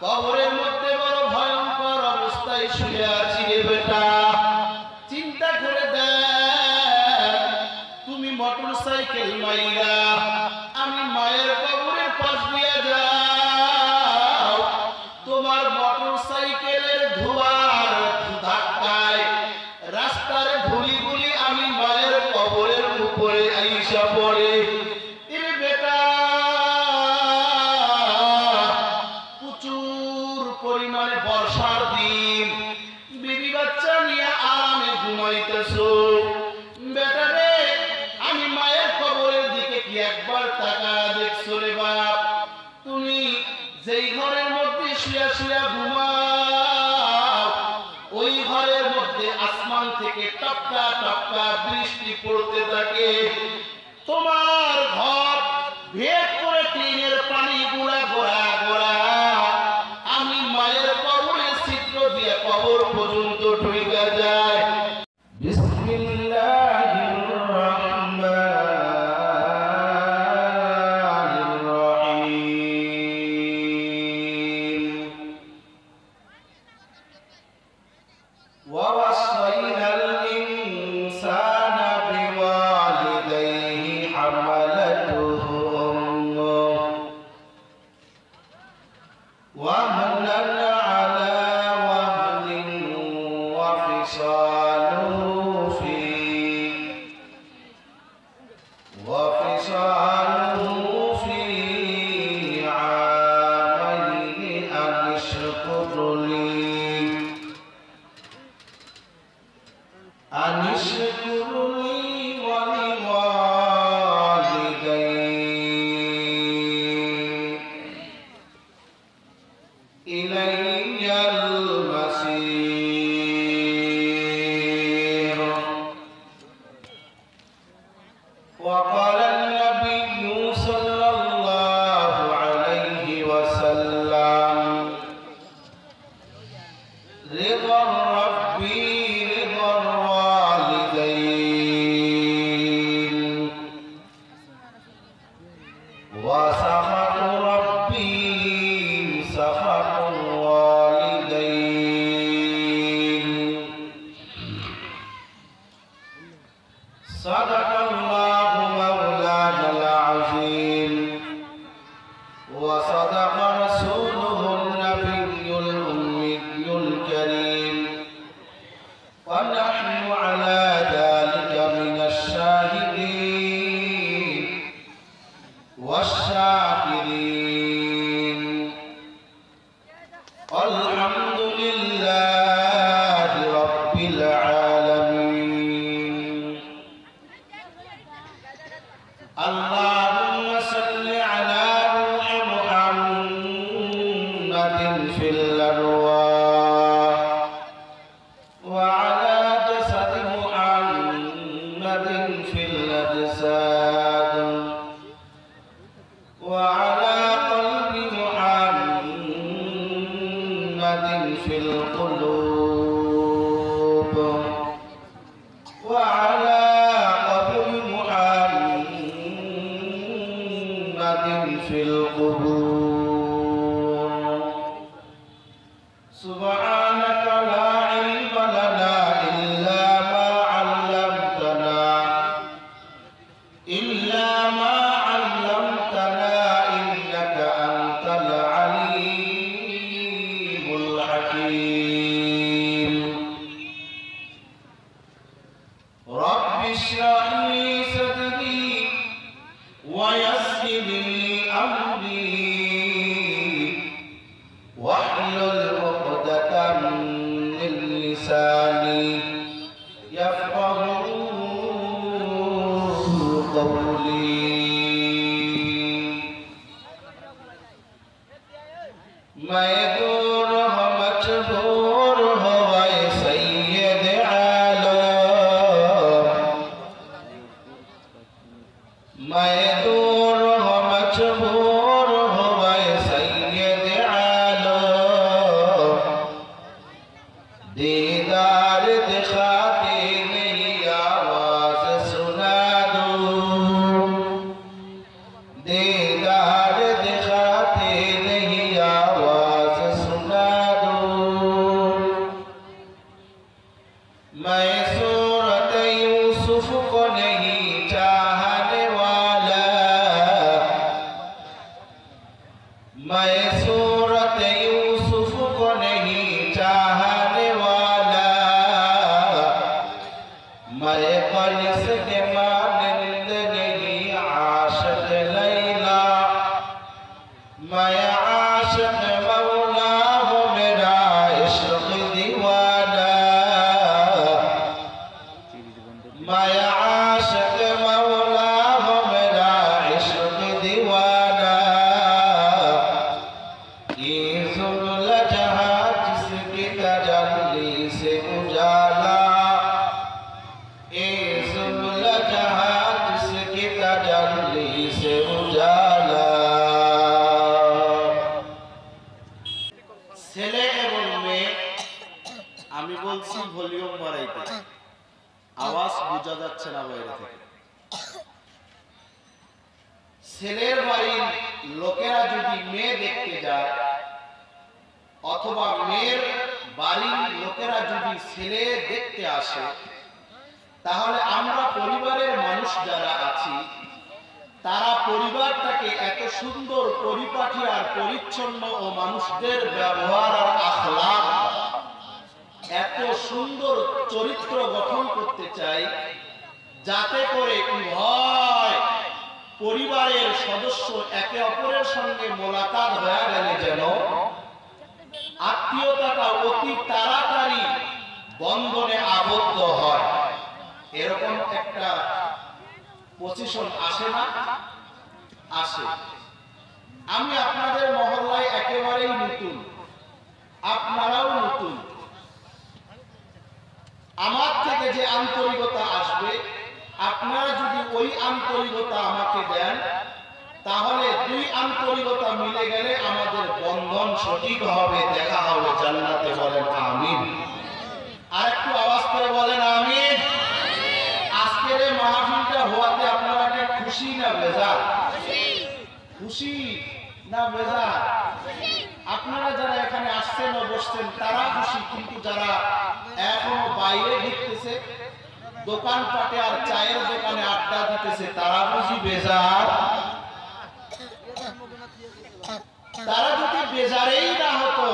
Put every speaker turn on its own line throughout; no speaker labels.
কবরের মধ্যে বড় ভয়ঙ্কর অবস্থায় শুয়ে আছি রে বেটা। চিন্তা করে দেখ, তুমি মোটরসাইকেল মাইরা আমি মায়ের কবরের পাশ দিয়ে যাও, তোমার মোটরসাইকেলের ধোঁয়ার ধাক্কায় রাস্তার ধুলিগুলি আমি মায়ের কবরের উপরে আইসা পড়ে। পরিমাণে বর্ষার দিন, বিবি বাচ্চা নিয়ে আরামে ঘুমাইতেছো, বেটা রে আমি মায়ের কবরের দিকে কি একবার তাকায়া দেখছো রে বাপ? তুমি যেই ঘরের মধ্যে শুয়া শুয়া ঘুমাও, ওই ঘরের মধ্যে আসমান থেকে টপকা টপকা বৃষ্টি পড়তে থাকে। তোমার ঘর ভেদ করে টিনের পানি গুড়া গোড়া গোড়া আমি মায়ের কবরের ছিদ্র দিয়ে কবর পর্যন্ত ঢুকে যায়। বিসমিল্লাহির রহমানির রহিম। ওয়া ওয়াসাইনাল ইনসানা বিওয়ালিদাইহি হামালাতুহু উম্মুহু وهنا على وهن وفصاله في عامين أن اشكر لي ولوالدي إلي المصير. وقال النبي صلى الله عليه وسلم رضا ربي رضا الوالدين وسخط ربي سخط الوالدين. صدق الله مولانا العظيم وصدق رسوله النبي الأمي الكريم ونحن على ذلك من الشاهدين والشاكرين. الحمد لله رب العالمين. اللهم صل على روح محمد في الأرواح وعلى جسد محمد في الأجساد وعلى قلب محمد في القلوب وعلى قبر محمد في القبور. سبحانك لا علم لنا إلا ما علمتنا إنك أنت العليم الحكيم. رب اشرح لي صدري ويسر لي أمري واحلل عقدة من لساني يفقهوا قولي. मैं दूर हो मजबूर हो ऐ सैयद आलम. मैं दूर हो मजबूर हो ऐ सैयद आलम. दीदार दिखाते नहीं आवाज सुना दो. दीदार दिखाते नहीं आवाज जुमला जहां जिसकी तजल्ली से उजाला, ए जुमला जहां जिसकी तजल्ली से उजाला। ছেলে এবং মেয়ে, আমি বলছি ভলিউম বাড়াইতে, আওয়াজ বোঝা যাচ্ছে না বাইরে থেকে। ছেলের বাড়ির লোকেরা যদি মেয়ে দেখতে যায় অথবা মেয়ের বাড়ির লোকেরা যদি ছেলে দেখতে আসে, তাহলে আমরা পরিবারের মানুষ যারা আছি তারা পরিবারটাকে এত সুন্দর পরিপাটি আর পরিচ্ছন্ন ও মানুষদের ব্যবহার আর আখলাক এত সুন্দর চরিত্র গঠন করতে চাই, যাতে করে উভয় পরিবারের সদস্য একে অপরের সঙ্গে মোলাকাত হয়ে গেলে যেন আত্মীয়তাটা অতি তাড়াতাড়ি বন্ধনে আবদ্ধ হয়। এরকম একটা পজিশন আসে না? আসে। আমি আপনাদের মহল্লায় একেবারেই নতুন, আপনারাও নতুন। আমার থেকে যে আন্তরিকতা আসবে, আপনারা যদি ওই আন্তরিকতা আমাকে দেন, তাহলে দুই আন্তরিকতা মিলে গেলে আমাদের বন্ধন সঠিক হবে, দেখা হবে জান্নাতে। বলেন আমিন। আর একটু আওয়াজ করে বলেন আমিন। আজকের এই মাহফিলটা হওয়াতে আপনারা কি খুশি না বেজার? খুশি না বেজার? আপনারা যারা এখানে আসছেন ও বসছেন তারা খুশি, কিন্তু যারা এখনো বাইরে ঘুরতেছে, দোকানপাটে আর চায়ের দোকানে আড্ডা দিতেছে, তারা বুঝি বেজার? তারা যদি বেজারেই না হতো,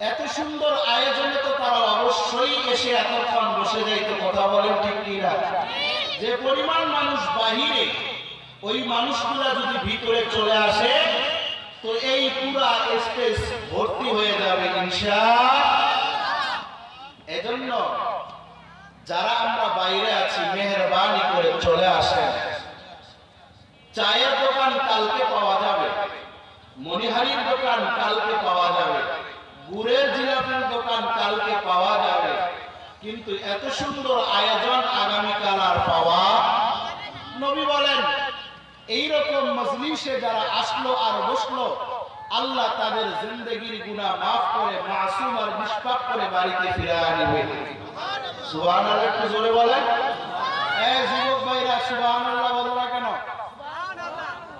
এত সুন্দর আয়োজনে তো তারা অবশ্যই এসে এতক্ষণ বসে যাইতো। কথা বলেন ঠিক কিনা? যে পরিমাণ মানুষ বাহিরে, ওই মানুষগুলা যদি ভিতরে চলে আসে তো এই পুরা স্টেজ ভর্তি হয়ে যাবে ইনশাআল্লাহ। এজন্য যারা আমরা বাইরে আছি, মেহেরবানি করে চলে আসেন। চায়ের দোকান কালকে পাওয়া যাবে, মনিহারির দোকান কালকে পাওয়া যাবে, গুড়ের জিলাপির দোকান কালকে পাওয়া যাবে, কিন্তু এত সুন্দর আয়োজন আগামীকাল আর পাওয়া। নবী বলেন, এইরকম মজলিসে যারা আসলো আর বসলো, আল্লাহ তাদের জিন্দেগির গুনাহ মাফ করে মাসুম আর নিষ্পাপ করে বাড়িতে ফিরে আনবে। সুবহানাল্লাহ। একটু জোরে বলেন। এই যুবক ভাইরা সুবহানাল্লাহ বলো না কেন?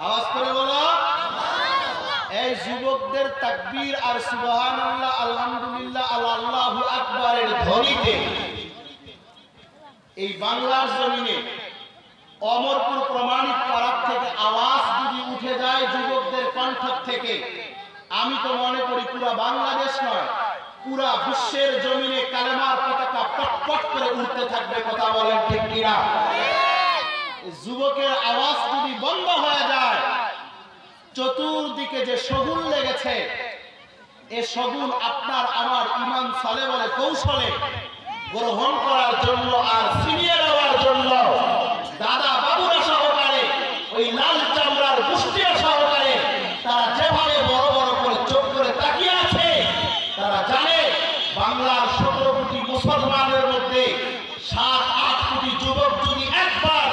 আওয়াজ করে বলো। এই যুবকদের তাকবীর আর সুবহানাল্লাহ, আলহামদুলিল্লাহ, আল্লাহু আকবারের ধ্বনিতে এই বাংলার জমিনে অমরপুর প্রমাণিত পাড়ার থেকে আওয়াজ যদি উঠে যায় যুবকদের কণ্ঠ থেকে, আমি তো মনে করি পুরা বাংলাদেশ নয়, পুরা বিশ্বের জমিনে কালেমার পতাকা পটপট করে উঠতে থাকবে। কথা বলেন ঠিক কিনা? যুবকের আওয়াজ যদি বন্ধ হয়ে যায়, চতুর্দিকে যে শগুন লেগেছে, এ শগুন আপনার আমার ইমান সালে বলে কৌশলে গ্রহণ করার জন্য আর ছিনিয়ে নেওয়ার জন্য দাদা বাবুরা সহকারে, ওই লাল চামড়ার গোষ্ঠীরা সহকারে তারা যেভাবে বড় বড় করে চোখ করে তাকিয়ে আছে, তারা জানে বাংলার 17 কোটি মুসলমানের মধ্যে 7-8 কোটি যুবক যদি একবার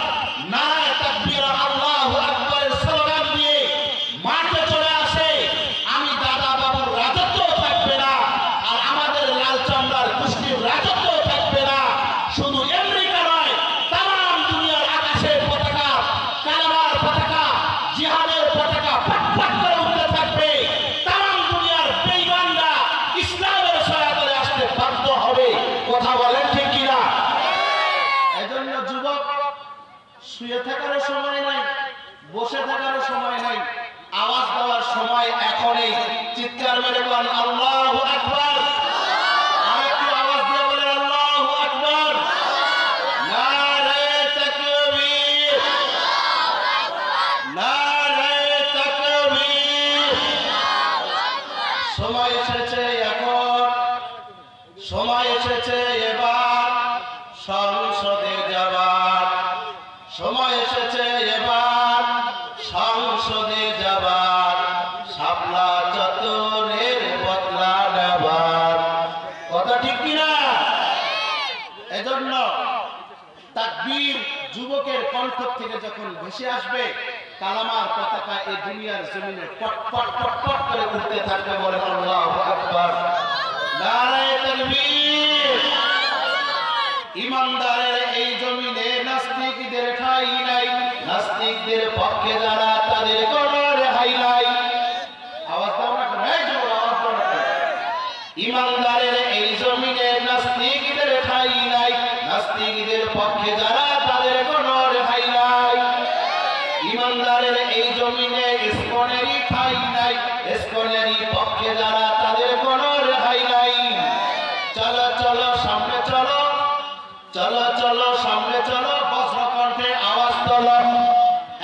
নারায়ে তাকবীর আল্লাহু আকবারের স্লোগান দিয়ে মাঠে চলে আসে, আমি দাদা বাবুর রাজত্ব থাকবে না, আর আমাদের লাল চামড়ার গোষ্ঠীর রাজত্ব থাকবে না। শুধু আমেরিকা নয়, তাম দুনিয়ার আকাশের পতাকা, কালেমার পতাকা, জিহাদের পতাকা ফটফট করে উঠতে থাকবে। তাম দুনিয়ার বেঈমানরা ইসলামের সহায়তায় আসতে বাধ্য হবে। কথা বলেন ঠিক কিনা? এজন্য যুবক, শুয়ে থাকারও সময় নাই, বসে থাকারও সময় নাই, আওয়াজ দেওয়ার সময় এখনই। চিৎকার মেরে বলেন আল্লাহু আকবার। আরেকটু আওয়াজ দিয়ে বলেন আল্লাহু আকবার। নারায়ে তাকবীর, নারায়ে তাকবীর। সময় এসেছে এখন, সময় এসেছে এবার সংসদে যাবার, সময় এসেছে এবার সংসদে যাবার। শাপলা চত্বরের এজন্য তাকবীর যুবকের কণ্ঠ থেকে যখন ভেসে আসবে, কালামার পতাকা এই দুনিয়ার জমিনে পট পট পট পট করে উঠতে থাকবে। বলেন আল্লাহু আকবার, নারায়ে তাকবীর। ইমানদারের এই জমিনে নাস্তিকদের ঠাঁই নাই, নাস্তিকদের পক্ষে যারা তাদের কোনো রেহাই নাই। আওয়াজ দাও না, এই জোরে আওয়াজ দাও না। ইমানদারের এই জমিনে নাস্তিকদের ঠাঁই নাই, নাস্তিকদের পক্ষে যারা তাদের কোনো রেহাই নাই। ইমানদারের এই জমিনে ইসকনেরই ঠাঁই নাই, ইসকনেরই পক্ষে যারা তাদের কোনো রেহাই নাই। চলো চলো সামনে চলো, চলো চলো সামনে চলো, বজ্রকণ্ঠে আওয়াজ তোলো,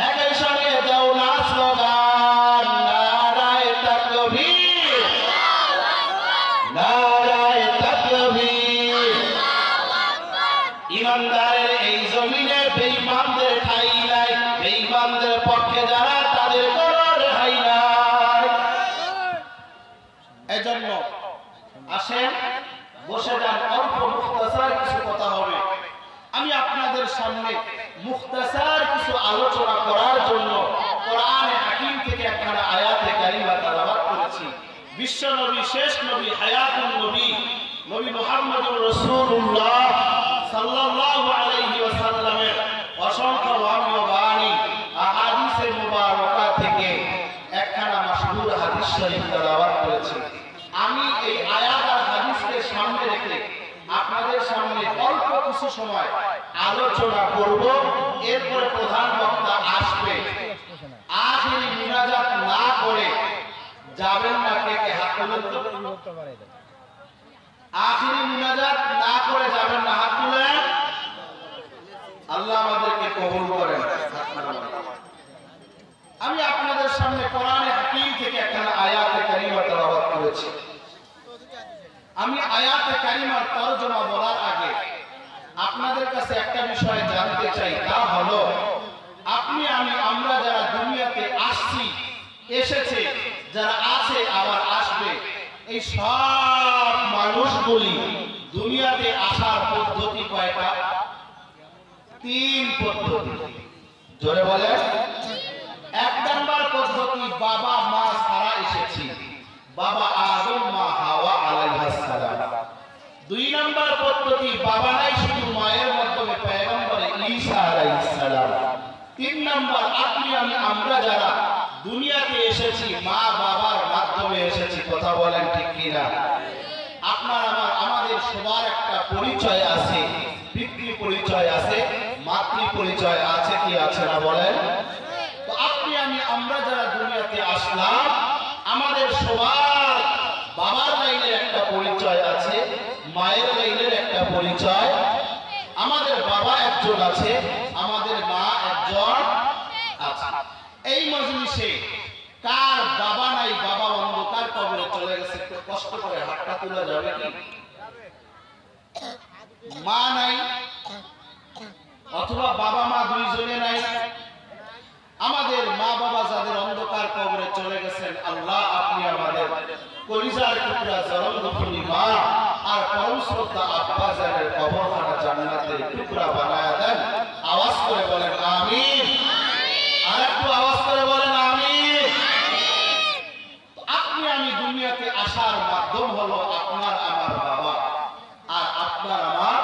একই সঙ্গে দাও না স্লোগান, নারায়ে তাকবীর, নারায়ে তাকবীর। ইমানদারের এই জমিনে বেঈমানদের ঠাঁই নাই, বেঈমানদের পক্ষে যারা তাদের কোনো রেহাই নাই। এজন্য আসেন বসে যান, অল্প মুখতাসার কিছু কথা হবে। আমি আপনাদের সামনে মুখতাসার কিছু আলোচনা করার জন্য কোরআনে হাকিম থেকে একখানা আয়াতে কারিমা তেলাওয়াত করেছি। বিশ্ব নবী, শেষ নবী, হায়াতুন নবী, নবী মুহাম্মদুর রাসূলুল্লাহ সাল্লাল্লাহু আলাইহি ওয়াসাল্লামের অসংখ্য ওয়ামি ও বাণী আহাদিসে মুবারাকা থেকে একখানা মাশহুর হাদিস শরীফ তেলাওয়াত করেছি। আমি এই আয়াত আর হাদিসকে সামনে রেখে আপনাদের সামনে অল্প কিছু সময় আলোচনা করব। এরপরে প্রধান বক্তা আসবে। আখিরি মুনাজাত না করে যাবেন না, কে কে হাত তুলেন তো। আখিরি মুনাজাত না করে যাবেন না, হাত তুলেন। আল্লাহ আমাদেরকে কবুল করেন। আমি আপনাদের সামনে কোরআনে হাকিম থেকে একখানা আয়াতে কারিমা তেলাওয়াত করেছি। আমি আয়াতে কারিমার তরজমা বলার আগে আপনাদের কাছে একটা বিষয় জানতে চাই, তা হলো আপনি আমি আমরা যারা দুনিয়াতে আসছি, এসেছে, যারা আছে আবার আসবে, এই সব মানুষগুলি দুনিয়াতে আসার পদ্ধতি কয়টা? 3 পদ্ধতি। জোরে বলেন। 1 নাম্বার পদ্ধতি, বাবা মা ছাড়া এসেছি, বাবা আদম মা হাওয়া আলাইহিস সালাম। 2 নাম্বার পদ্ধতি, বাবা নাই, শুধু মায়ের মাধ্যমে পয়গম্বর ঈসা আলাইহিস সালাম। 3 নাম্বার, আপনি আমি আমরা যারা দুনিয়াতে এসেছি মা বাবার মাধ্যমে এসেছি। কথা বলেন ঠিক কিনা? আপনার আমাদের সবার একটা পরিচয় আছে, পিতৃ পরিচয় আছে, মাতৃ পরিচয় আছে, কি আছে না বলেন? তো আপনি আমি আমরা যারা দুনিয়াতে আসলাম, আমাদের সবার বাবার লাইনের একটা পরিচয় আছে, মায়ের লাইনের একটা পরিচয়। আমাদের বাবা একজন আছে, আমাদের মা একজন আছে। এই মজলিসে কার বাবা নাই, বাবা অন্ধকার কবরে চলে গেছে, একটু কষ্ট করে হাতটা তুলে যাবে কি? মা নাই অথবা বাবা মা দুইজনে নাই। আমাদের মা বাবা যাদের অন্ধকার কবরে চলে গেছেন, আল্লাহ আপনি আমাদের কলিজার টুকরা জনমদুখী মা আর পরম শ্রদ্ধা আব্বা জানের কবরখানা জান্নাতের টুকরা বানায়া দেন। আওয়াজ করে বলেন আমিন। আর একটু আওয়াজ করে বলেন আমিন। আপনি আমি দুনিয়াতে আসার মাধ্যম হলো আপনার আমার বাবা আর আপনার আমার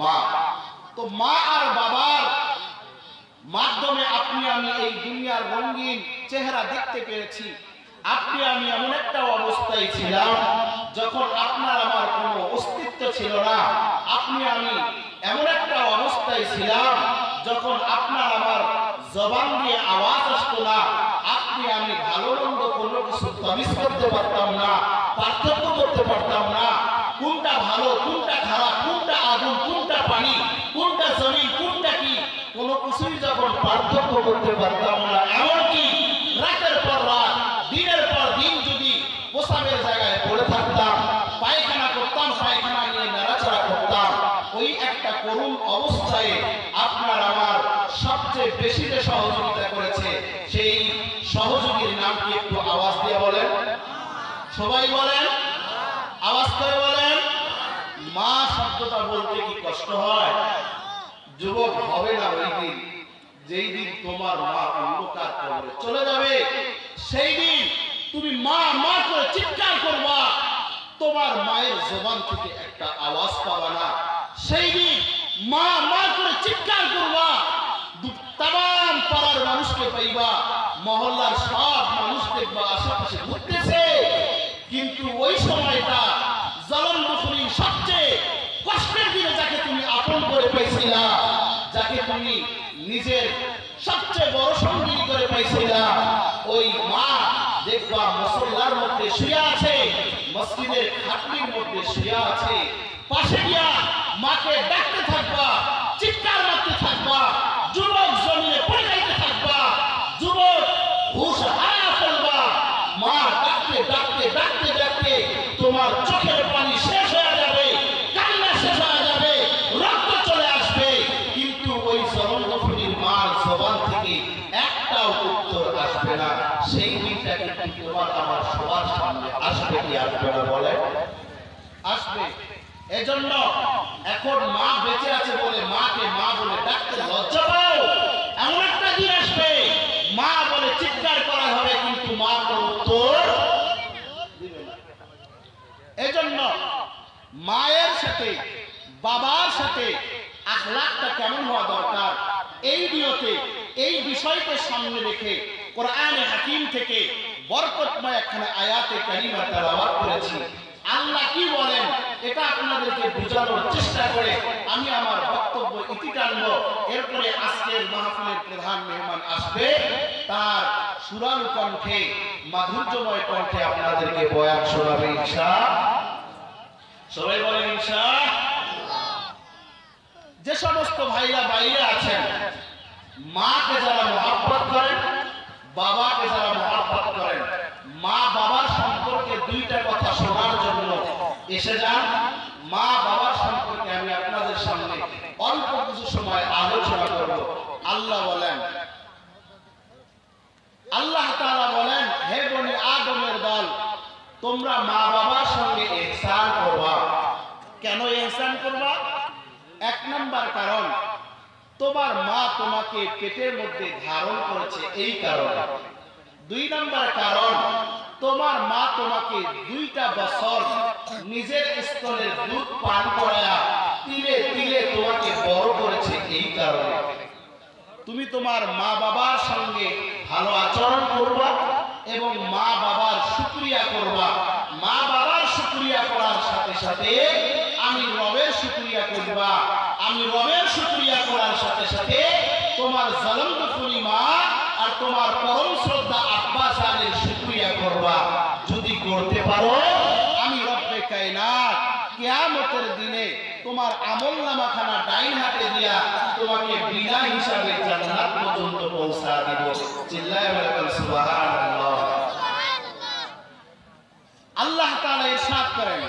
মা। তো মা আর বাবার মাধ্যমে আপনি আমি এই দুনিয়ার রঙিন চেহারা দেখতে পেরেছি। আপনি আমি এমন একটা অবস্থায় ছিলাম যখন আপনার আমার কোনো অস্তিত্ব ছিল না। আপনি আমি এমন একটা অবস্থায় ছিলাম যখন আপনার আমার জবান দিয়ে আওয়াজ আসতো না। আপনি আমি ভালো মন্দ কোনো কিছু তামিজ করতে পারতাম না, পার্থক্য করতে পারতাম না, কোনটা ভালো কোনটা খারাপ, কোনটা আগুন কোনটা পানি, কোনটা জমিন কোনটা কি, কোনো কিছুই যখন পার্থক্য করতে পারতাম না। এমনকি রাতের পর রাত, দিনের পর দিন যদি পোশাকের জায়গায় পড়ে থাকতাম, পায়খানা করতাম, পায়খানা নিয়ে নাড়াচাড়া করতাম, ওই একটা করুণ অবস্থায় আপনার আমার সবচেয়ে বেশি যে সহযোগিতা করেছে, সেই সহযোগীর নাম কি একটু আওয়াজ দিয়ে বলেন? সবাই বলেন, আওয়াজ করে বলেন মা শব্দটা বলতে কি কষ্ট হয়? যুবক হবে না ওই দিন যেই দিন তোমার মা অন্ধকার কবরে চলে যাবে। সেই দিন তুমি মা মা করে চিৎকার করবা, তোমার মায়ের জবান থেকে একটা আওয়াজ পাবা না। সেই দিন মা মা করে চিৎকার করবা, তাম পাড়ার মানুষকে পাইবা, মহল্লার সব মানুষ দেখবা আশেপাশে ঘুরতেছে, কিন্তু ওই সময়টা জলমদখুলি সবচেয়ে কষ্টের দিনে যাকে তুমি আপন করে পাইছিলা, যাকে তুমি নিজের সবচেয়ে বড় সঙ্গী করে পাইছিলা, ওই মা দেখবা মুসল্লার মধ্যে শুয়ে আছে, মসজিদের খাটলির মধ্যে শুয়ে আছে। পাশে গিয়া মাকে ডাকতে থাকবা, চিৎকার মারতে থাকবা, যুবক জমিনে পড়ে যাইতে থাকবা, যুবক হুঁশ হারা ফেলবা। মা ডাকতে ডাকতে ডাকতে ডাকতে তোমার চোখের পানি শেষ হয়ে যাবে, কান্না শেষ হয়ে যাবে, রক্ত চলে আসবে, কিন্তু ওই জলমদখুলির মার জবান থেকে একটাও উত্তর আসবে না। সেই দিনটা কিন্তু তোমার আমার সবার সামনে আসবে কি আসবে না বলে? আসবে। এজন্য এখন মা বেঁচে আছে বলে মাকে মা বলে ডাকতে লজ্জা পাও। এমন একটা দিন আসবে মা বলে চিৎকার করা হবে, কিন্তু মা কোনো উত্তর দিবে না। এজন্য মায়ের সাথে বাবার সাথে আখলাকটা কেমন হওয়া দরকার, এই নিয়তে এই বিষয়কে সামনে রেখে কোরআনে হাকিম থেকে বরকতময় একখানা আয়াতে কারিমা তেলাওয়াত করেছি। আল্লাহ কি বলেন এটা আপনাদেরকে বোঝানোর চেষ্টা করে আমি আমার বক্তব্য ইতি টানবো। এরপরে আজকের মাহফিলের প্রধান মেহমান আসবে, তার সুরালু কণ্ঠে মাধুর্যময় কণ্ঠে আপনাদেরকে বয়ান শোনাবে ইনশাআল্লাহ। সবাই বলেন ইনশাআল্লাহ। যে সমস্ত ভাইরা বাইরে আছেন, মাকে যারা মহব্বত করেন, বাবাকে যারা মহব্বত করেন, মা বাবার সম্পর্কে দুইটা কথা শোনার জন্য এসে যান। মা বাবার সম্পর্কে আমি আপনাদের সামনে অল্প কিছু সময় আলোচনা করব। আল্লাহ বলেন, আল্লাহ তাআলা বলেন, হে বনি আদমের দল, তোমরা মা বাবার সঙ্গে ইহসান করবা। কেন ইহসান করবা? এক নাম্বার কারণ, তোমার মা তোমাকে পেটের মধ্যে ধারণ করেছে এই কারণে। দুই নাম্বার কারণ, তোমার মা তোমাকে 2টা বছর নিজের স্তনের দুধ পান করায়া তিলে তিলে তোমাকে বড় করেছে এই কারণে। তুমি তোমার মা বাবার সঙ্গে ভালো আচরণ করবা এবং মা বাবার শুকরিয়া করবা। মা বাবার শুকরিয়া করার সাথে সাথে আমি রবের শুকরিয়া করবা। আমি রবের শুকরিয়া করার সাথে সাথে তোমার জলমদখুলি মা আর তোমার পরম শ্রদ্ধা আব্বা জানের শুকরিয়া করবা। যদি করতে পারো, আমি রব্বে কায়নাত কিয়ামতের দিনে তোমার আমলনামাখানা ডাইন হাতে দিয়া তোমাকে বিনা হিসাবে জান্নাত পর্যন্ত পৌঁছা দেব। চিল্লায়ে বলেন সুবহানাল্লাহ। আল্লাহ তাআলা ইরশাদ করেন,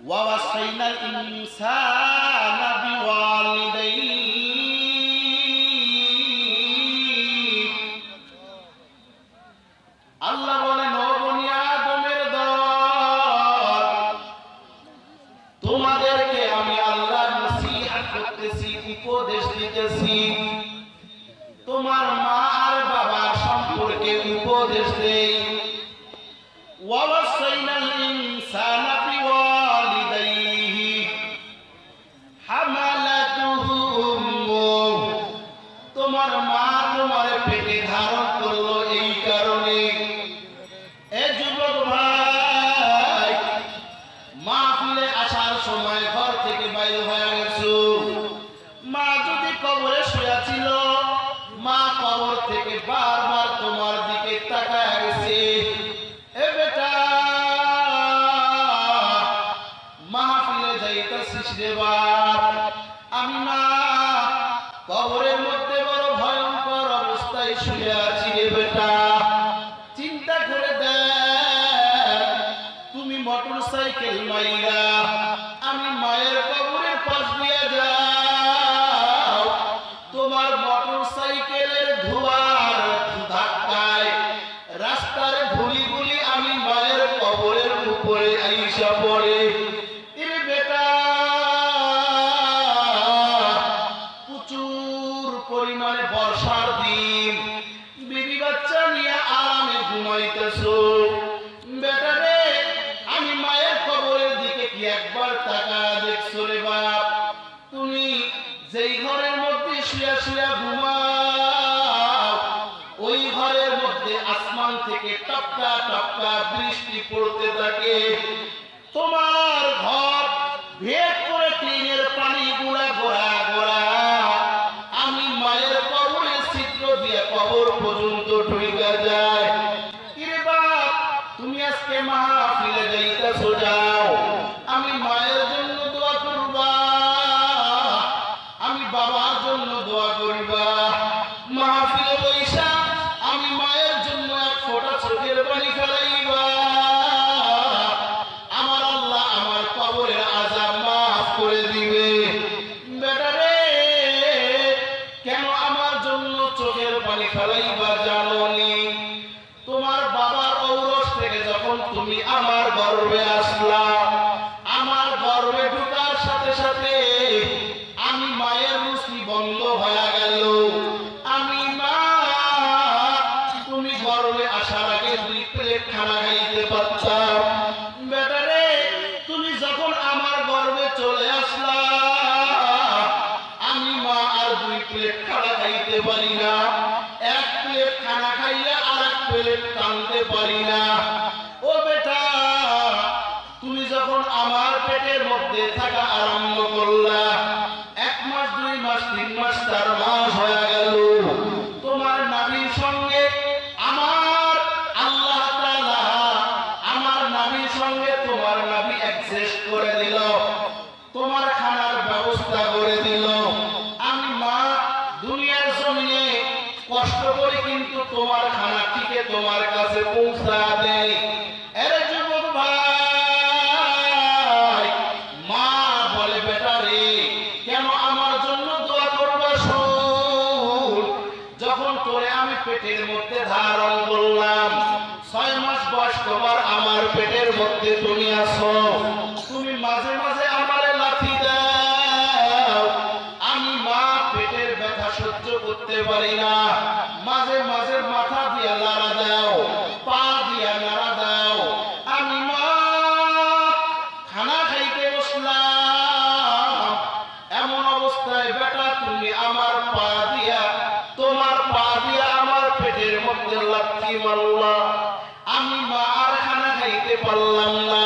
ওয়া ওয়াসাইনাল ইনসানা বিওয়ালিদাইহি, আল্লাহ বলেন, ও বনি আদমের দল, তোমাদেরকে আমি আল্লাহ নসিহত করতেছি, উপদেশ দিতেছি। তোমার মা আর বাবার সম্পর্কে উপদেশ দেই। ওয়া ওয়াসাইনাল ইনসানা বিওয়ালিদাইহি হামালাতুহু উম্মুহু, তোমার মা তোমার পেটে ধারণ করলো এই কারণে। এ যুবক ভাই, মাহফিলে আসার সময় ঘর থেকে বাইরে হয়ে গেছো, মা যদি কবরে শুয়ে ছিল, মা কবর থেকে বারবার তোমার দিকে তাকায় গেছে। এ বেটা, মাহফিলে যাইতাছিস রে বাপ, আমি না কবরের মধ্যে বড় ভয়ঙ্কর অবস্থায় শুয়ে আছি রে বেটা। চিন্তা করে দেখ, তুমি মোটরসাইকেল মাইরা আমি মায়ের কবরের পাশ দিয়ে যাও, তোমার মোটরসাইকেলের ধোঁয়ার ধাক্কায় রাস্তার ধুলিগুলি আমি মায়ের কবরের উপরে আইসা পড়ে। এ বেটা, দেখছো রে বাপ, তুমি যেই ঘরের মধ্যে শুয়া শুয়া ঘুমাও, ওই ঘরের মধ্যে আসমান থেকে টপকা টপকা বৃষ্টি পড়তে থাকে। তোমার ঘর ভেদ করে টিনের পানি গুলা গোড়া গোড়া আমি মায়ের কবরে ছিদ্র দিয়ে কবর পর্যন্ত ঢুকে যায়। কিরে বাপ, তুমি আজকে মাহফিলে যাইতাছো, যাও, আমি মায়ের জন্য দোয়া করবা, আমি বাবার জন্য দোয়া করবা। মাহফিলে বৈশা আমি মায়ের জন্য এক ফোঁটা চোখের পানি ফেলাইবা। আমার আল্লাহ আমার কবরের আযাব মাফ করে দিবে। বেটারে, কেন আমার জন্য চোখের পানি ফেলাইবা জানোনি? তোমার বাবার ঔরস থেকে যখন তুমি আমার গর্ভে আসলা, আমার গর্ভে ঢোকার সাথে সাথে আমি মায়ের রুচি বন্ধ হয়ে গেল। আমি মা, তুমি গর্ভে আসার আগে 2 প্লেট খানা খাইতে পারতাম। বেটারে, তুমি যখন আমার গর্ভে চলে আসলা, আমি মা আর 2 প্লেট খানা খাইতে পারি না। 1 প্লেট খানা খাইয়া আর 1 প্লেট টানতে পারি না। ও বেটা, তুমি যখন আমার পেটের মধ্যে থাকা আরম্ভ করলা, 1 মাস 2 মাস 3 মাস 4 মাস হয়ে গেল, তোমার নাভির সঙ্গে আমার আল্লাহ তাআলা আমার নাভির সঙ্গে তোমার নাভি অ্যাডজাস্ট করে দিল, তোমার খানার ব্যবস্থা করে দিল। আমি মা দুনিয়ার জমিনে কষ্ট করে কিন্তু তোমার খানা থেকে তোমার কাছে পৌঁছা দেয়। আরে যুবক ভাই, মা বলে বেটা রে, কেন আমার জন্য দোয়া করবা? শোন, যখন তোরে আমি পেটের মধ্যে ধারণ করলাম, 6 মাস বয়স তোমার আমার পেটের মধ্যে তুমি আসো, তুমি মাঝে মাঝে আমারে লাথি দাও। আমি মা পেটের ব্যথা সহ্য করতে পারি না, মাঝে মাঝে মাথা দিয়া নাড়া দাও, পা দিয়া নাড়া দাও। আমি মা খানা খাইতে বসলাম, এমন অবস্থায় বেটা তুমি আমার পা দিয়া, তোমার পা দিয়া আমার পেটের মধ্যে লাথি মারলা। আমি মা আর খানা খাইতে পারলাম না।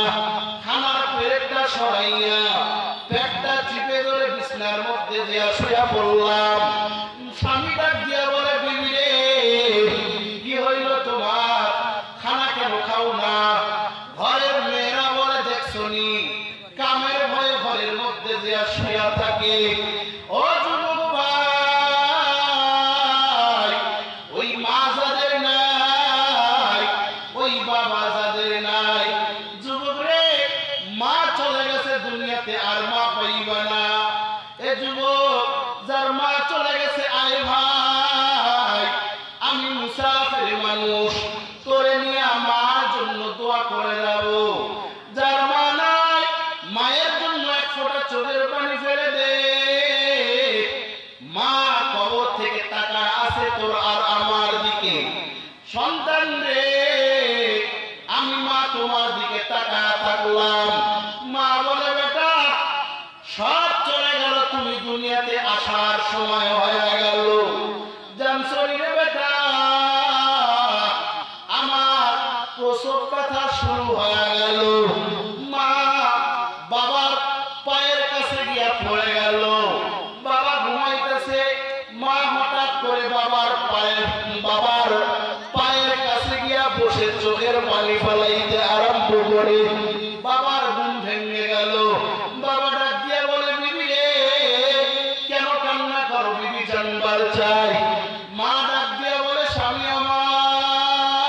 খানার প্লেটটা সরাইয়া পেটটা চিপে ধরে বিছনার মধ্যে দিয়া শুয়া পড়লাম। স্বামী ডাক দিয়া বলে, বিবি রে, কি হইল তোমার? খানা কেন খাও না? ঘরের মেয়েরা বলে, দেখছো নি কামের ভয়ে ঘরের মধ্যে দিয়া শুয়া থাকে। ও যুবক ভাই, ওই মা যাদের নাই, ওই বাবা যাদের নাই, যুবক রে, মা চলে গেছে দুনিয়াতে, আর মা পাইবা না। এ যুবক, যার মা চলে গেছে, আয় ভাই, আমি মুসাফির মানুষ, তোরে নিয়ে মার জন্য দোয়া করে যাব। যার মা নাই, মায়ের জন্য 1 ফোঁটা চোখের পানি ফেলে দে। মা কবর থেকে তাকায় আছে তোর আর আমার দিকে। সন্তান রে, আমি মা তোমার দিকে তাকায় থাকলাম। মা বলে, বেটা, সব চলে গেল, তুমি দুনিয়াতে আসার সময় হয়ে গেল। জানছো রে বেটা, আমার প্রসব কথা শুরু হয়ে গেল। মা বাবার পায়ের কাছে গিয়া পড়ে গেল। বাবা ঘুমাইতেছে, মা হঠাৎ করে বাবার পায়ের কাছে গিয়া বসে চোখের পানি ফেলাইতে আরম্ভ করে। বাবার ঘুম ভেঙে গেল। বাবা ডাক দিয়া বলে, বিবি রে, কেন কান্না করো? বিবি জানবার চাই। মা ডাক দিয়া বলে, স্বামী আমার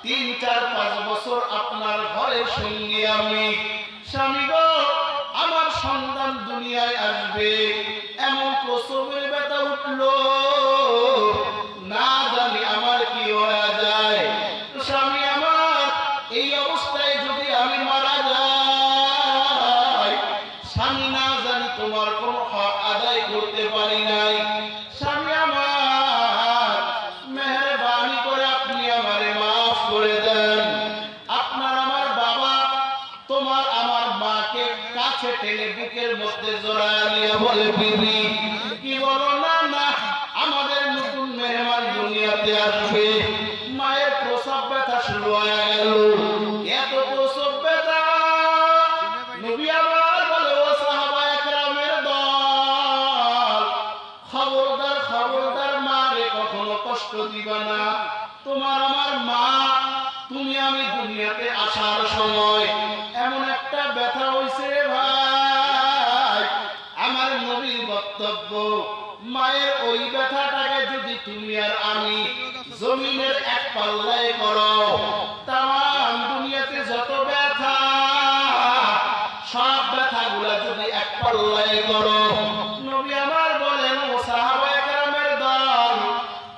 3, 4, 5 বছর আপনার ঘরে সঙ্গী আমি। স্বামী গো, আমার সন্তান দুনিয়ায় আসবে, এমন প্রসবের ব্যথা উঠলো, না জানি আমার কি হয়ে যায়। স্বামী আমার, এই অবস্থায় যদি আমি মারা যাই, স্বামী না জানি তোমার কোন হক আদায় করতে পারি নাই। স্বামী আমার, মেহেরবানি করে আপনি আমারে মাফ করে দেন। আপনার আমার বাবা, তোমার আমার মা আসছে টেনে বুকের মধ্যে জড়ায় নিয়ে বলে বিবি কি বলো না না আমাদের নতুন মেহমান দুনিয়াতে আসবে মায়ের প্রসব ব্যথা শুরু হয়ে গেল এত প্রসব ব্যথা নবী আমার বলে ও সাহাবায়ে কেরামের দল খবরদার খবরদার মারে কখনো কষ্ট দিবা না তোমার আমার মা তুমি আমি দুনিয়াতে আসার সময় এমন একটা ব্যথা হইছে রে ভাই আমার নবীর বক্তব্য মায়ের ওই ব্যথাটাকে যদি তুমি আর আমি জমিনের এক পাল্লায় করো তাম দুনিয়াতে যত ব্যথা সব ব্যথাগুলা যদি এক পাল্লায় করো নবী আমার বলেন ও সাহাবায়ে কেরামের দল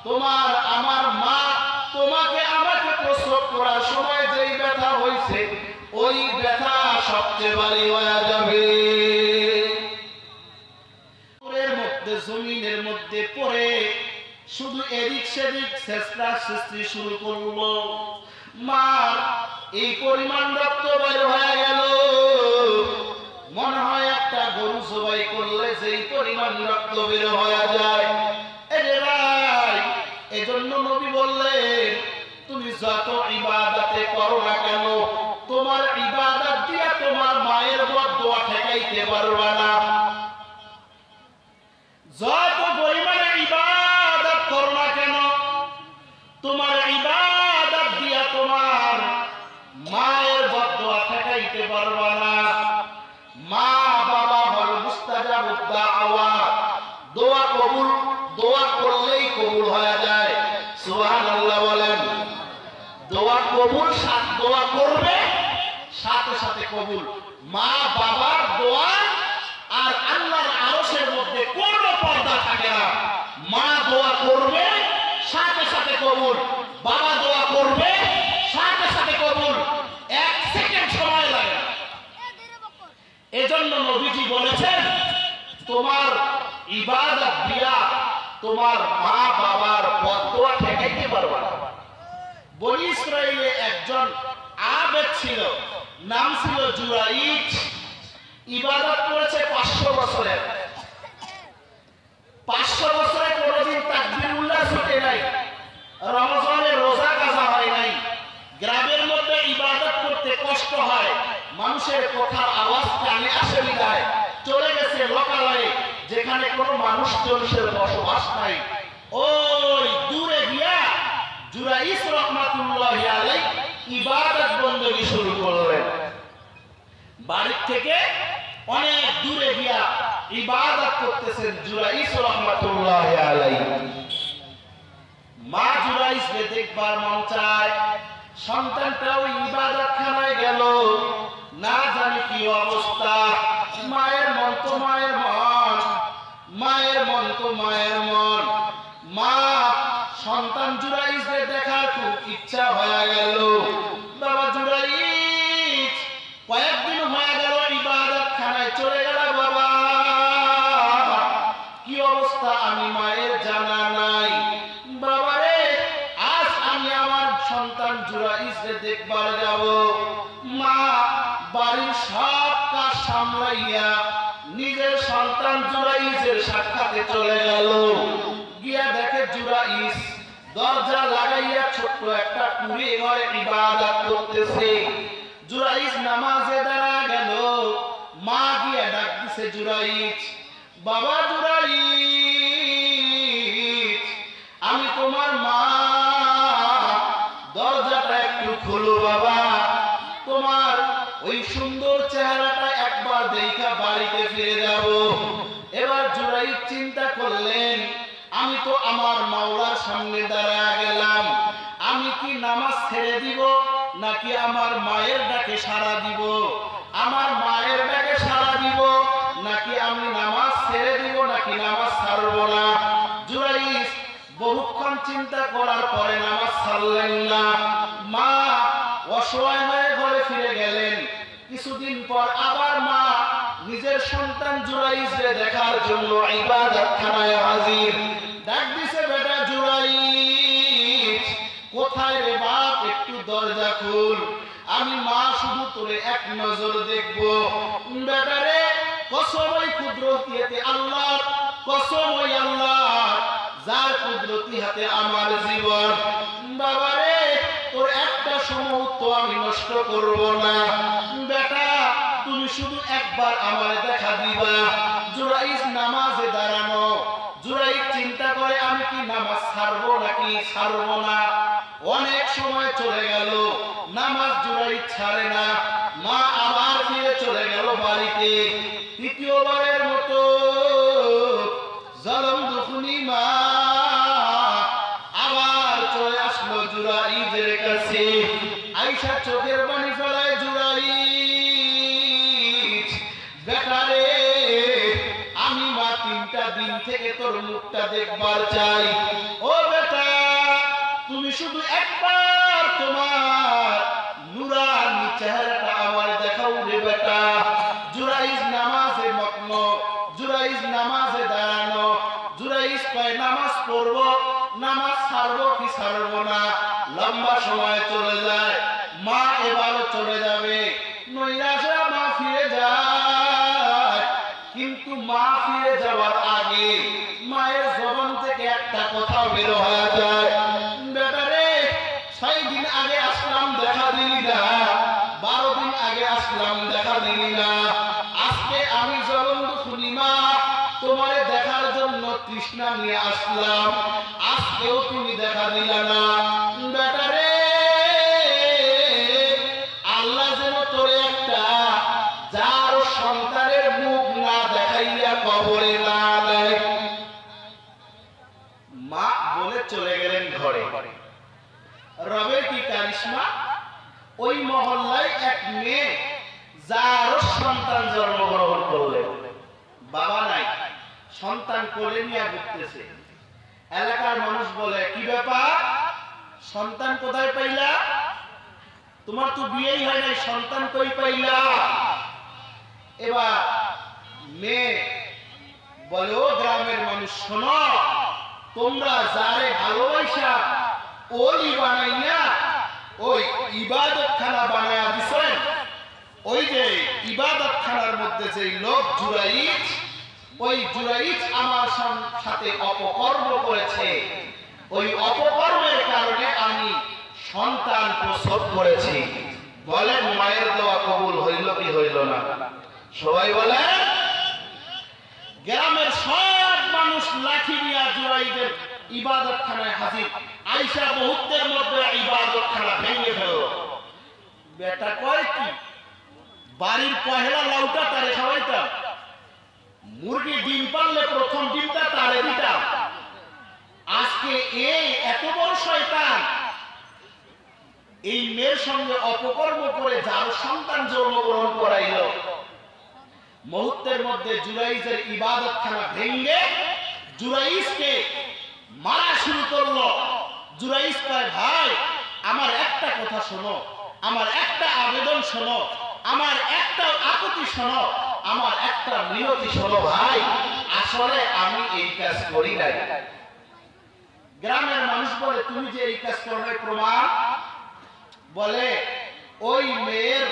তোমার আমার মা তোমাকে আমাকে প্রসব করার সময় যেই ব্যথা হইছে ওই ব্যথা সবচেয়ে ভারী হয়ে যাবে জমিনের মধ্যে পড়ে শুধু এদিক সেদিক চেষ্টা সৃষ্টি শুরু করলো মার এই পরিমাণ রক্ত বের হয়ে গেল মনে হয় একটা গরু জবাই করলে যেই পরিমাণ রক্ত বের হয়ে যায় এরে ভাই এজন্য নবী বললেন তুমি যত ইবাদতে করো না কেন তোমার ইবাদত দিয়া তোমার মায়ের বদদোয়া ঠেকাইতে পারবা না যত পরিমাণে ইবাদত করো না কেন তোমার ইবাদত দিয়া তোমার মায়ের বদদোয়া ঠেকাইতে পারবা না মা বাবা হল মুস্তাজাবুদ দাওয়াত দোয়া কবুল দোয়া করলেই কবুল হয়ে যায় সুবহানাল্লাহ বলেন দোয়া কবুল সাথে দোয়া করবে সাথে সাথে কবুল মা বাবার দোয়া আর আল্লাহর আরশের মধ্যে কোনো পর্দা থাকে না মা দোয়া করবে সাথে সাথে কবুল বাবা দোয়া করবে সাথে সাথে কবুল এক সেকেন্ড সময় লাগে না এজন্য নবীজি বলেছেন তোমার ইবাদত দিয়া তোমার মা বাবার বদদোয়া ঠেকাইতে পারবে না বনি ইসরাইলে একজন আবেদ ছিল নাম ছিল জুরাইজ ইবাদত করেছে 500 বছরের 500 বছরে কোনদিন তাকবীর উল্লাস হতে নাই রমজানে রোজা কাজা হয় নাই গ্রামের মধ্যে ইবাদত করতে কষ্ট হয় মানুষের কথার আওয়াজ কানে আসে বিদায় চলে গেছে লোকালয়ে যেখানে কোনো মানুষ জনসের বসবাস নাই ওই দূরে গিয়া জুরাইজ রাহমাতুল্লাহি আলাইহি ইবাদত বندگی শুরু করলেন বাড়ি থেকে অনেক দূরে গিয়া ইবাদত করতেছেন জুরাইজ রাহমাতুল্লাহি আলাইহি মা জুরাইজকে দেখবার মন চায় সন্তানটাও ইবাদতখানায় গেল না জানি কি অবস্থা মায়ের মন তো মায়ের মন মায়ের মন তো মায়ের মন মা সন্তান জুরাইজকে দেখার খুব ইচ্ছা হয়ে গেল বাবা জুরাইজ কয়েকদিন হয়ে গেল ইবাদতখানায় চলে গেল বাবা কি অবস্থা আমি মায়ের জানা নাই বাবা রে আজ আমি আমার সন্তান জুরাইজকে দেখবার যাব মা বাড়ির সব কাজ সামলাইয়া নিজের সন্তান জুরাইজের সাক্ষাতে চলে গেল গিয়া দেখে জুরাইজ দরজা লাগাইয়া ছোট্ট একটা কুড়ি ঘরে ইবাদত করতেছে জুরাইজ নামাজে দাঁড়া গেল মা গিয়া ডাক দিছে জুরাইজ বাবা জুরাইজ আমি তোমার মা দরজাটা একটু খোলো বাবা তোমার ওই সুন্দর চেহারাটা একবার দেখা বাড়িতে ফিরে যাব এবার জুরাইজ চিন্তা করলেন আমি তো আমার মাওলার সামনে দাঁড়া গেলাম আমি কি নামাজ ছেড়ে দিব নাকি আমার মায়ের ডাকে সাড়া দিব আমার মায়ের ডাকে সাড়া দিব নাকি আমি নামাজ ছেড়ে দিব নাকি নামাজ ছাড়ব না জুরাইজ বহুক্ষণ চিন্তা করার পরে নামাজ ছাড়লেন না মা অসহায় হয়ে ঘরে ফিরে গেলেন কিছুদিন পর আবার মা নিজের সন্তান জুরাইজকে দেখার জন্য ইবাদতখানায় হাজির ডাক দিছে বেটা জুরাইজ কোথায় রে বাপ একটু দরজা খুল আমি মা শুধু তোরে এক নজর দেখবো। বেটারে কসম ওই কুদরতি আল্লাহর, কসম ওই আল্লাহ যার কুদরতি হাতে আমার জীবন। বাবারে তোর একটা মুহূর্ত আমি নষ্ট করব না। বেটা তুমি শুধু একবার আমার দেখা দিবা। জুরাইজ নামাজে দাঁড়ানো, জুরাইজ চিন্তা করে আমি কি নামাজ ছাড়বো নাকি ছাড়বো না। অনেক সময় চলে গেল, নামাজ জুরাইজ ছাড়ে না। মা আবার ফিরে চলে গেল বাড়িতে। তৃতীয়বারের মতো জলম দুখনি মা আবার চলে আসলো জুরাইজের কাছে। আয়েশা চোখের পানি ফেলায়, জুরাইজ বেটারে আমি মা 3টা দিন থেকে তোর মুখটা দেখবার চাই। ও বেটা তুমি শুধু একবার তোমার নুরানি চেহারাটা আমার দেখাও রে বেটা। জুরাইজ নামাজে মগ্ন, জুরাইজ নামাজে দাঁড়ানো। জুরাইজ কয় নামাজ পড়বো, নামাজ ছাড়বো কি ছাড়বো না। লম্বা সময় চলে যায়, মা এবারও চলে যাবে। নৈরাশা মা ফিরে যায়, কিন্তু মা ফিরে যাওয়ার আগে মায়ের জবান থেকে একটা কথা বের হয়ে যায়, বেটারে 6 দিন আগে আসলাম দেখা দিলি না, 12 দিন আগে আসলাম দেখা দিলি না। আজকে আমি জলম শুনি মা তোমারে দেখার জন্য তৃষ্ণা নিয়ে আসলাম, আজকেও তুমি দেখা দিলা না। বেটারে আল্লাহ যেন তোরে একটা যার সন্তানের মুখ না দেখাইয়া কবরে না দেয়। মা বলে চলে গেলেন ঘরে। রবের কি কারিশমা, ওই মহল্লায় এক মেয়ে যার সন্তান জন্মগ্রহণ করলেন, বাবা নাই, সন্তান কোলে নিয়ে ঘুরতেছে। এলাকার মানুষ বলে কি ব্যাপার, সন্তান কোথায় পাইলা, তোমার তো বিয়েই হয় নাই, সন্তান কই পাইলা। এবার মেয়ে বলে ও গ্রামের মানুষ শোনো, তোমরা যারে ভালোবাসা ওলি বানাইয়া ওই ইবাদতখানা বানায়া দিছেন, ওই যে ইবাদতখানার মধ্যে যে লোক জুরাইজ, ওই জুরাইজ আমার সাথে অপকর্ম করেছে, ওই অপকর্মের কারণে আমি সন্তান প্রসব করেছি। বলেন মায়ের দোয়া কবুল হইল কি হইল না? সবাই বলেন। গ্রামের সব মানুষ লাঠি নিয়ে জুরাইজের ইবাদতখানায় হাজির। আয়েশা মুহূর্তের মধ্যে ইবাদতখানা ভেঙে ফেলল। বেটা কয় কি, বাড়ির পহেলা লাউটা তারে খাওয়াইতাম, মুরগি ডিম পারলে প্রথম ডিমটা তারে দিতাম। আজকে এই এত বড় শয়তান এই মেয়ের সঙ্গে অপকর্ম করে যার সন্তান জন্মগ্রহণ করাইল। মুহূর্তের মধ্যে জুরাইজের ইবাদতখানা ভেঙে জুরাইজকে মারা শুরু করলো। জুরাইজ কয় ভাই আমার একটা কথা শোনো, আমার একটা আবেদন শোনো, আমার একটা আপত্তি শোনো, আমার একটা মিনতি শোনো ভাই, আসলে আমি এই কাজ করি নাই। গ্রামের মানুষ বলে তুমি যে এই কাজ করো প্রমাণ, বলে ওই মেয়ের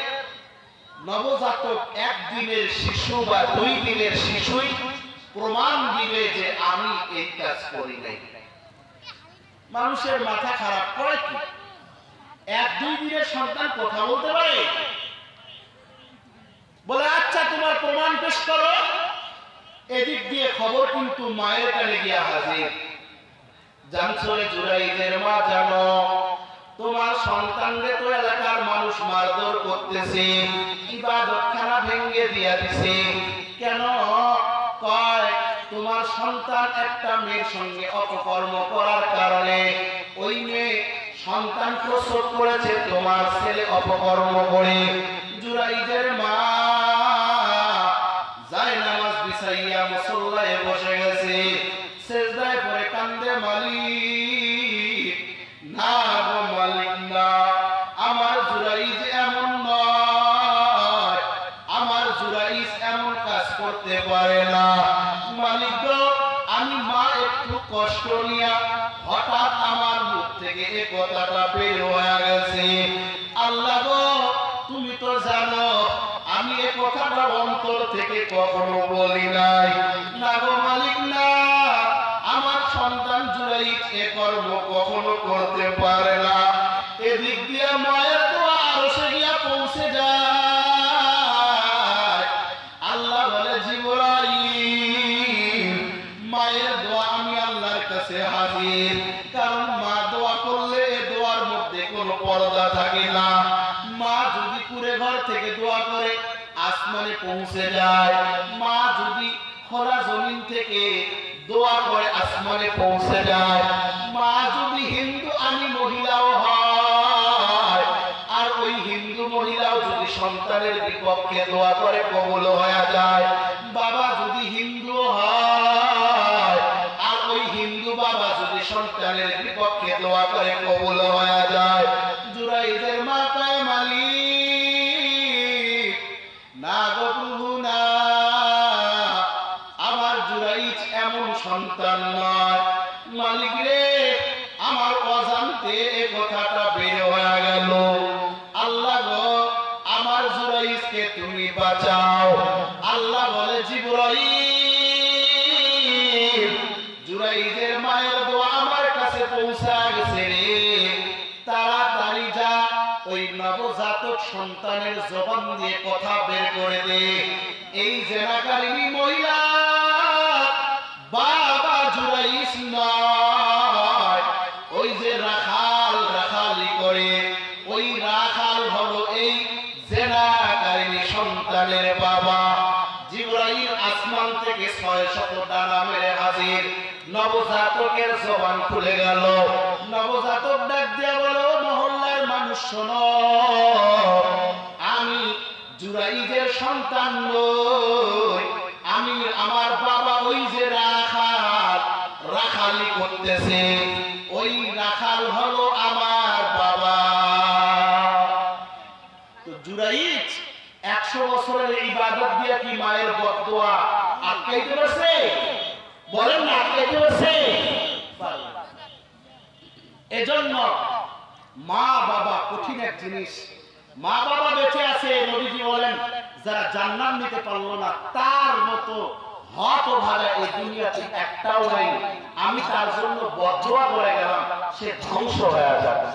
নবজাতক 1 দিনের শিশু বা 2 দিনের শিশুই প্রমাণ দিবে যে আমি এই কাজ করি নাই। মানুষের মাথা খারাপ করে কি, 1-2 দিনের সন্তান কথা বলতে পারে? বলে আচ্ছা তোমার প্রমাণ পেশ করো। এদিক দিয়ে খবর কিন্তু মায়ের কানে গিয়া হাজির। জানছো জুরাইজের মা, জানো তোমার সন্তানকে তো এলাকার মানুষ মারধর করতেছে, ইবাদতখানা ভেঙে দিয়া দিছে। কেন? কয় তোমার সন্তান একটা মেয়ের সঙ্গে অপকর্ম করার কারণে ওই মেয়ে সন্তান প্রসব করেছে, তোমার ছেলে অপকর্ম করে। জুরাইজের মা যায় নামাজ বিছাইয়া মুসল্লায় বসে গেছে, সেজদায় পড়ে কান্দে, মালিক না গো মালিক না, আমার জুরাইজ এমন নয়, আমার জুরাইজ এমন কাজ করতে পারে না। মালিক গো আমি মা একটু কষ্ট নিয়া হঠাৎ আমার মুখ থেকে এই কথাটা বের হয়ে গেছে। আল্লাহ গো তুমি তো জানো আমি এই কথাটা অন্তর থেকে কখনো বলি নাই। না গো মালিক না, আমার সন্তান জুরাইদ এ কর্ম কখনো করতে পারে না। এদিক দিয়ে মায়ের দোয়া আরশে গিয়া পৌঁছে যায়। আল্লাহ বলে জিবরাইল, মায়ের দোয়া আমি আল্লাহর কাছে হাজির। কারণ মা দোয়া করলে এ দোয়ার মধ্যে কোনো পর্দা থাকে না। মা যদি কুড়ে ঘর থেকে দোয়া করে আসমানে পৌঁছে যায়, মা যদি খোলা জমিন থেকে দোয়া করে আসমানে পৌঁছে যায়, মা যদি হিন্দু আমি মহিলাও হয় আর ওই হিন্দু মহিলাও যদি সন্তানের বিপক্ষে দোয়া করে কবুল হয়ে যায়, বাবা যদি হিন্দু হয় আর ওই হিন্দু বাবা যদি সন্তানের বিপক্ষে দোয়া করে কবুল হয়ে যায়। জুরাইদের মা কয় মালিক না গো প্রভু না, আমার জুরাইদ এমন সন্তান নয়। মালিক রে, আমার অজান্তে এ কথাটা বের হয়ে গেল। আল্লাহ গো, আমার জুরাইদকে তুমি বাঁচাও। আল্লাহ বলে জিবরাইল, জুরাইদের মায়ের দোয়া আমার কাছে পৌঁছা গেছে রে, তাড়াতাড়ি যা ওই নবজাতক সন্তানের জবান দিয়ে কথা বের করে দে। এই জেনাকারিনী মহিলা বাবা জুরাইদ নয়, ওই যে রাখাল রাখালি করে ওই রাখাল হলো এই জেনাকারিনী সন্তানের বাবা। জিবরাইল আসমান থেকে 600 ডানা মেরে হাজির। নবজাতকের জবান খুলে গেল। নবজাতক ডাক দিয়া বলো, মহল্লার মানুষ শোনো, আমি জুরাইদের সন্তান নই, আমি আমার বাবা ওই যে রাখাল রাখালি করতেছে, ওই রাখাল হলো আমার বাবা। তো জুরাইদ 100 বছরের ইবাদত দিয়ে কি মায়ের বদদোয়া আটকাইতে পারছে? বলেন না, আটকাইতে পারছে? এজন্য মা বাবা কঠিন এক জিনিস। মা বাবা বেঁচে আছে, নবীজি বলেন যারা জান্নাত নিতে পারলো না তার মতো হতভাগা এই দুনিয়াতে একটাও নাই। আমি তার জন্য বদদোয়া করে গেলাম, সে ধ্বংস হয়ে যাবে।